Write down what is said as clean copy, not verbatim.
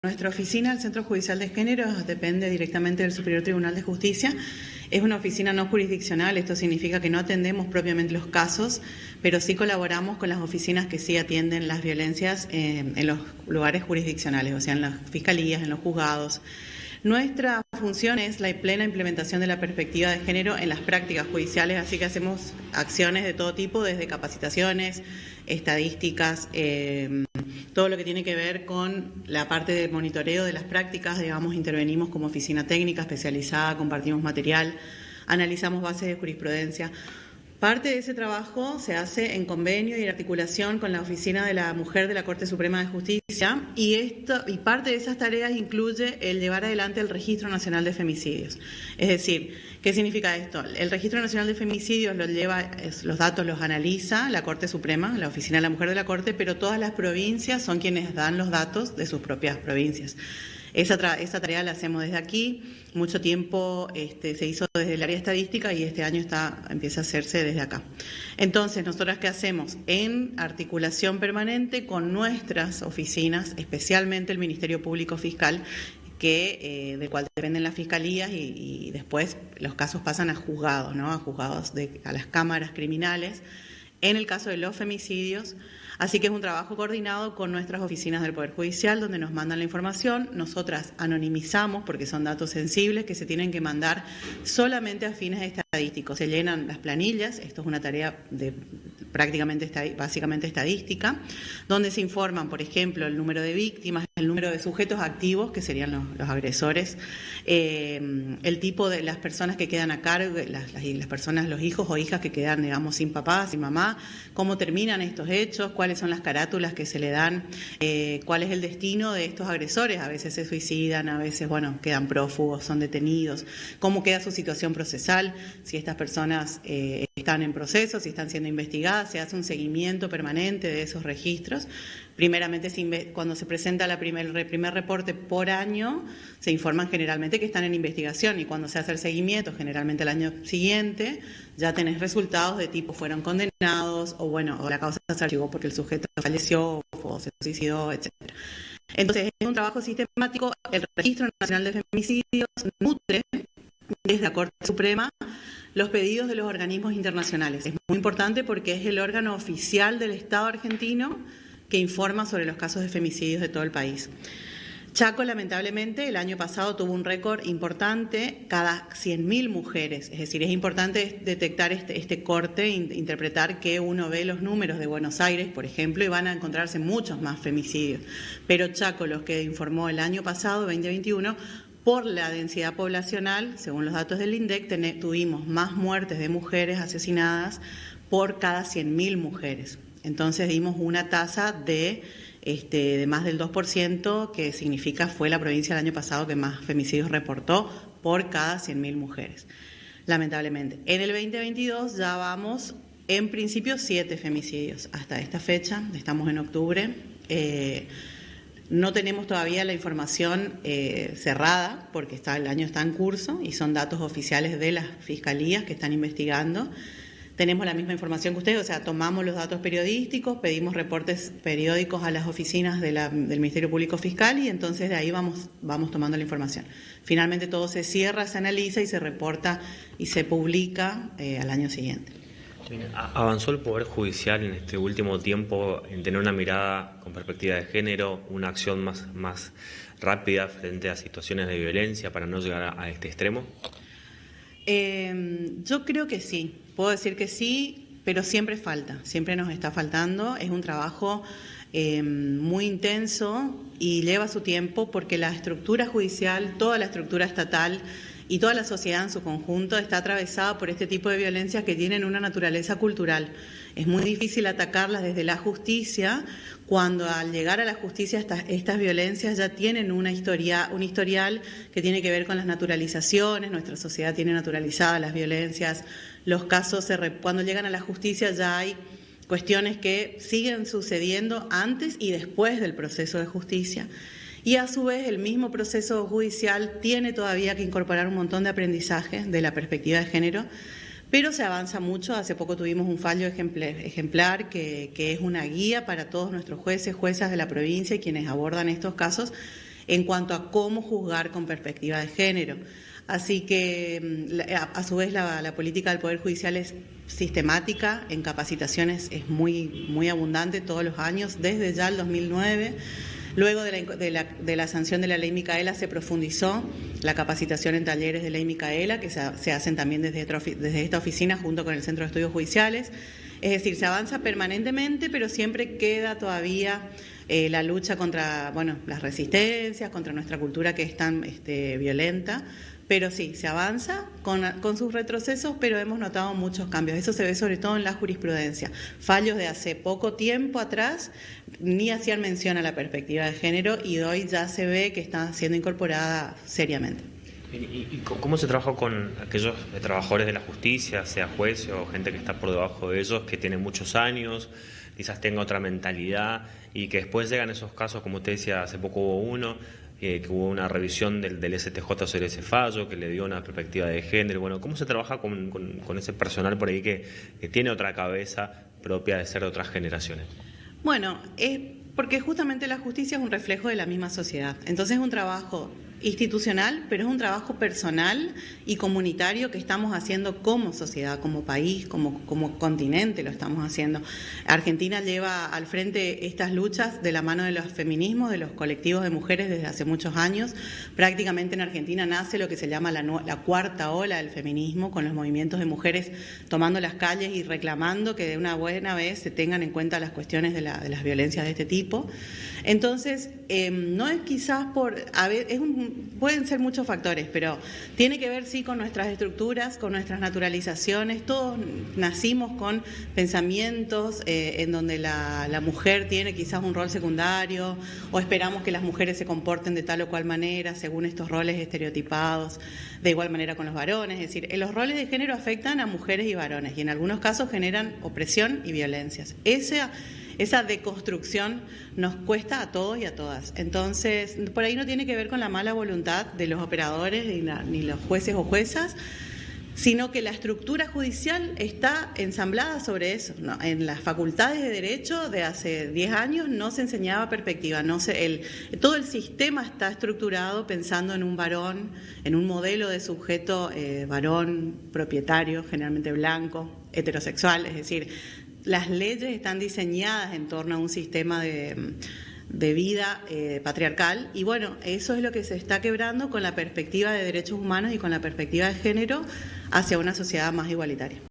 Nuestra oficina, el Centro Judicial de Género, depende directamente del Superior Tribunal de Justicia. Es una oficina no jurisdiccional, esto significa que no atendemos propiamente los casos, pero sí colaboramos con las oficinas que sí atienden las violencias en los lugares jurisdiccionales, o sea, en las fiscalías, en los juzgados. Nuestra función es la plena implementación de la perspectiva de género en las prácticas judiciales, así que hacemos acciones de todo tipo, desde capacitaciones, estadísticas, todo lo que tiene que ver con la parte de monitoreo de las prácticas, digamos, intervenimos como oficina técnica especializada, compartimos material, analizamos bases de jurisprudencia. Parte de ese trabajo se hace en convenio y en articulación con la Oficina de la Mujer de la Corte Suprema de Justicia y parte de esas tareas incluye el llevar adelante el Registro Nacional de Femicidios. Es decir, ¿qué significa esto? El Registro Nacional de Femicidios los datos los analiza la Corte Suprema, la Oficina de la Mujer de la Corte, pero todas las provincias son quienes dan los datos de sus propias provincias. Esa tarea la hacemos desde aquí, mucho tiempo se hizo desde el área estadística y este año empieza a hacerse desde acá. Entonces, ¿nosotras qué hacemos? En articulación permanente con nuestras oficinas, especialmente el Ministerio Público Fiscal, del cual dependen las fiscalías y después los casos pasan a juzgados, ¿no? A las cámaras criminales. En el caso de los femicidios, así que es un trabajo coordinado con nuestras oficinas del Poder Judicial, donde nos mandan la información. Nosotras anonimizamos, porque son datos sensibles que se tienen que mandar solamente a fines estadísticos. Se llenan las planillas, esto es una tarea básicamente estadística, donde se informan, por ejemplo, el número de víctimas, el número de sujetos activos, que serían los agresores, el tipo de las personas que quedan a cargo, las personas, los hijos o hijas que quedan, digamos, sin papá, sin mamá, cómo terminan estos hechos, cuáles son las carátulas que se le dan, cuál es el destino de estos agresores. A veces se suicidan, a veces, quedan prófugos, son detenidos, cómo queda su situación procesal, si estas personas están en proceso, si están siendo investigadas, se hace un seguimiento permanente de esos registros. Primeramente, cuando se presenta el primer reporte por año, se informan generalmente que están en investigación y cuando se hace el seguimiento, generalmente el año siguiente, ya tenés resultados de tipo fueron condenados o la causa se archivó porque el sujeto falleció o se suicidó, etc. Entonces, es un trabajo sistemático. El Registro Nacional de Femicidios nutre desde la Corte Suprema los pedidos de los organismos internacionales. Es muy importante porque es el órgano oficial del Estado argentino que informa sobre los casos de femicidios de todo el país. Chaco, lamentablemente, el año pasado tuvo un récord importante cada 100.000 mujeres. Es decir, es importante detectar este corte, interpretar que uno ve los números de Buenos Aires, por ejemplo, y van a encontrarse muchos más femicidios. Pero Chaco, los que informó el año pasado, 2021, por la densidad poblacional, según los datos del INDEC, tuvimos más muertes de mujeres asesinadas por cada 100.000 mujeres. Entonces dimos una tasa de más del 2%, que fue la provincia el año pasado que más femicidios reportó por cada 100.000 mujeres, lamentablemente. En el 2022 ya vamos, en principio, 7 femicidios hasta esta fecha, estamos en octubre. No tenemos todavía la información cerrada porque el año está en curso y son datos oficiales de las fiscalías que están investigando. Tenemos la misma información que ustedes, o sea, tomamos los datos periodísticos, pedimos reportes periódicos a las oficinas del Ministerio Público Fiscal y entonces de ahí vamos tomando la información. Finalmente todo se cierra, se analiza y se reporta y se publica al año siguiente. ¿Avanzó el Poder Judicial en este último tiempo en tener una mirada con perspectiva de género, una acción más rápida frente a situaciones de violencia para no llegar a este extremo? Yo creo que sí, puedo decir que sí, pero siempre nos está faltando. Es un trabajo muy intenso y lleva su tiempo porque la estructura judicial, toda la estructura estatal y toda la sociedad en su conjunto está atravesada por este tipo de violencias que tienen una naturaleza cultural. Es muy difícil atacarlas desde la justicia cuando al llegar a la justicia estas violencias ya tienen un historial que tiene que ver con las naturalizaciones. Nuestra sociedad tiene naturalizadas las violencias. Los casos, cuando llegan a la justicia ya hay cuestiones que siguen sucediendo antes y después del proceso de justicia. Y a su vez el mismo proceso judicial tiene todavía que incorporar un montón de aprendizaje de la perspectiva de género, pero se avanza mucho. Hace poco tuvimos un fallo ejemplar que es una guía para todos nuestros jueces, juezas de la provincia y quienes abordan estos casos, en cuanto a cómo juzgar con perspectiva de género. Así que, a su vez, la política del Poder Judicial es sistemática, en capacitaciones es muy abundante todos los años, desde ya el 2009. Luego de la sanción de la Ley Micaela se profundizó la capacitación en talleres de Ley Micaela, que se hacen también desde esta oficina junto con el Centro de Estudios Judiciales. Es decir, se avanza permanentemente, pero siempre queda todavía la lucha contra las resistencias, contra nuestra cultura que es tan violenta. Pero sí, se avanza con sus retrocesos, pero hemos notado muchos cambios. Eso se ve sobre todo en la jurisprudencia. Fallos de hace poco tiempo atrás ni hacían mención a la perspectiva de género y hoy ya se ve que está siendo incorporada seriamente. ¿Y cómo se trabaja con aquellos trabajadores de la justicia, sea jueces o gente que está por debajo de ellos, que tienen muchos años, quizás tenga otra mentalidad y que después llegan esos casos, como usted decía, hace poco hubo uno, que hubo una revisión del STJ sobre ese fallo, que le dio una perspectiva de género? Bueno, ¿cómo se trabaja con ese personal por ahí que tiene otra cabeza propia de ser de otras generaciones? Bueno, es porque justamente la justicia es un reflejo de la misma sociedad. Entonces es un trabajo institucional, pero es un trabajo personal y comunitario que estamos haciendo como sociedad, como país, como continente lo estamos haciendo. Argentina lleva al frente estas luchas de la mano de los feminismos, de los colectivos de mujeres desde hace muchos años. Prácticamente en Argentina nace lo que se llama la cuarta ola del feminismo, con los movimientos de mujeres tomando las calles y reclamando que de una buena vez se tengan en cuenta las cuestiones de las violencias de este tipo. Entonces, no es quizás pueden ser muchos factores, pero tiene que ver sí con nuestras estructuras, con nuestras naturalizaciones. Todos nacimos con pensamientos en donde la mujer tiene quizás un rol secundario, o esperamos que las mujeres se comporten de tal o cual manera según estos roles estereotipados, de igual manera con los varones. Es decir, los roles de género afectan a mujeres y varones y en algunos casos generan opresión y violencias. Esa deconstrucción nos cuesta a todos y a todas. Entonces, por ahí no tiene que ver con la mala voluntad de los operadores ni los jueces o juezas, sino que la estructura judicial está ensamblada sobre eso. ¿No? En las facultades de Derecho de hace 10 años no se enseñaba perspectiva. Todo el sistema está estructurado pensando en un varón, en un modelo de sujeto varón, propietario, generalmente blanco, heterosexual, es decir, las leyes están diseñadas en torno a un sistema de vida patriarcal y bueno, eso es lo que se está quebrando con la perspectiva de derechos humanos y con la perspectiva de género hacia una sociedad más igualitaria.